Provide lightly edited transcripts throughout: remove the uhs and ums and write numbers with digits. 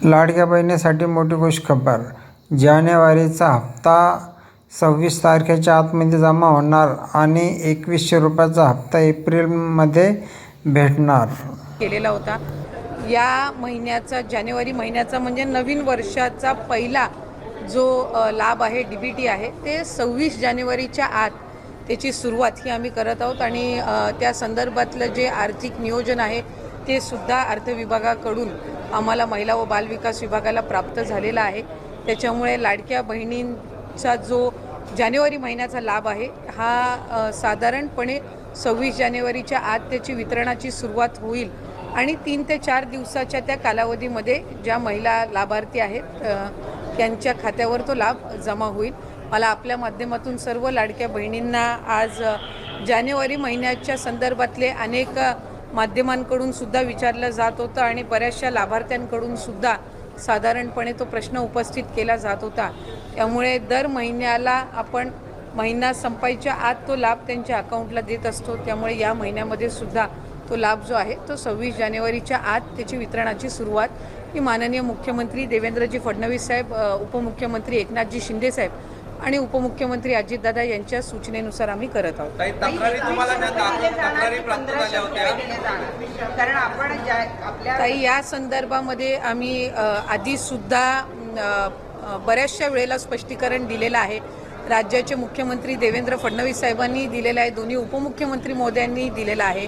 लाडक्या बहिणीसाठी मोठी खुशखबर. जानेवारीचा हप्ता 26 तारखेच्या आतमध्ये जमा होणार आणि 2100 रुपयाचा हप्ता एप्रिलमध्ये भेटणार. केलेला होता. या महिन्याचा जानेवारी महिन्याचा म्हणजे नवीन वर्षाचा पहिला जो लाभ आहे, DBT आहे, ते 26 जानेवारीच्या आत त्याची सुरुवात ही आम्ही करत आहोत आणि त्या संदर्भातलं जे आर्थिक नियोजन आहे ते सुद्धा अर्थ विभागाकडून आम्हाला महिला व बालविकास विभागाला प्राप्त झालेला आहे. त्याच्यामुळे लाडक्या बहिणींचा जो जानेवारी महिन्याचा लाभ आहे हा साधारणपणे 26 जानेवारीच्या आत त्याची वितरणाची सुरुवात होईल आणि 3 ते 4 दिवसाच्या त्या कालावधीमध्ये ज्या महिला लाभार्थी आहेत त्यांच्या खात्यावर तो लाभ जमा होईल. मला आपल्या माध्यमातून सर्व लाडक्या बहिणींना आज जानेवारी महिन्याच्या संदर्भातले अनेक माध्यमांकडून सुद्धा विचारलं जात होतं आणि बऱ्याचशा लाभार्थ्यांकडून सुद्धा साधारणपणे तो प्रश्न उपस्थित केला जात होता. त्यामुळे दर महिन्याला आपण महिना संपायच्या आत तो लाभ त्यांच्या अकाउंटला देत असतो. त्यामुळे या महिन्यामध्ये सुद्धा तो लाभ जो आहे तो 26 जानेवारीच्या आत त्याची वितरणाची सुरुवात ही माननीय मुख्यमंत्री देवेंद्रजी फडणवीस साहेब, उपमुख्यमंत्री एकनाथजी शिंदे साहेब आणि उपमुख्यमंत्री अजितदादा यांच्या सूचनेनुसार आम्ही करत आहोत. ताई, या संदर्भामध्ये आम्ही आधीसुद्धा बऱ्याचशा वेळेला स्पष्टीकरण दिलेलं आहे. राज्याचे मुख्यमंत्री देवेंद्र फडणवीस साहेबांनी दिलेलं आहे, दोन्ही उपमुख्यमंत्री महोदयांनी दिलेलं आहे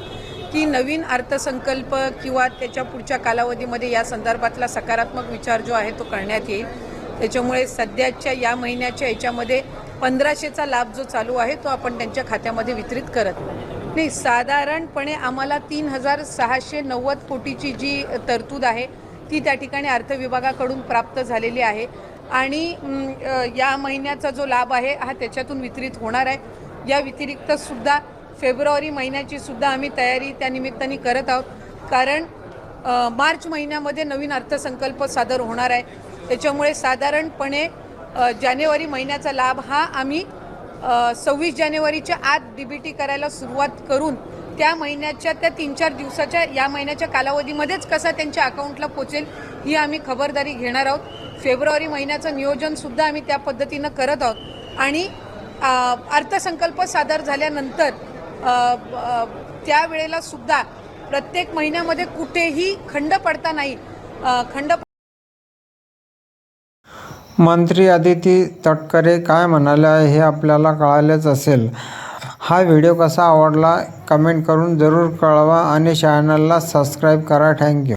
की नवीन अर्थसंकल्प किंवा त्याच्या पुढच्या कालावधीमध्ये या संदर्भातला सकारात्मक विचार जो आहे तो करण्यात येईल. त्याच्यामुळे सध्याच्या या महिन्याच्या याच्यामध्ये 1500चा लाभ जो चालू आहे तो आपण त्यांच्या खात्यामध्ये वितरित करत नाही. साधारणपणे आम्हाला 3690 कोटीची जी तरतूद आहे ती त्या ठिकाणी अर्थ विभागाकडून प्राप्त झालेली आहे आणि या महिन्याचा जो लाभ आहे हा त्याच्यातून वितरित होणार आहे. या व्यतिरिक्त सुद्धा फेब्रुवारी महिन्याची सुद्धा आम्ही तयारी त्या निमित्ताने करत आहोत, कारण मार्च महिन्यामध्ये नवीन अर्थसंकल्प सादर होणार आहे. त्याच्यामुळे साधारणपणे जानेवारी महिन्याचा लाभ हा आम्ही 26 जानेवारीच्या आत DBT करायला सुरुवात करून त्या महिन्याच्या त्या 3-4 दिवसाच्या या महिन्याच्या कालावधीमध्येच कसा त्यांच्या अकाउंटला पोचेल ही आम्ही खबरदारी घेणार आहोत. फेब्रुवारी महिन्याचं नियोजनसुद्धा आम्ही त्या पद्धतीनं करत आहोत आणि अर्थसंकल्प सादर झाल्यानंतर त्यावेळेला सुद्धा प्रत्येक महिन्यामध्ये कुठेही खंड पडता नाही. मंत्री अदिती तटकरे काय म्हणाल्या हे आपल्याला कळालेच असेल. हा व्हिडिओ कसा आवडला कमेंट करून जरूर कळवा आणि चॅनलला सबस्क्राईब करा. थँक्यू.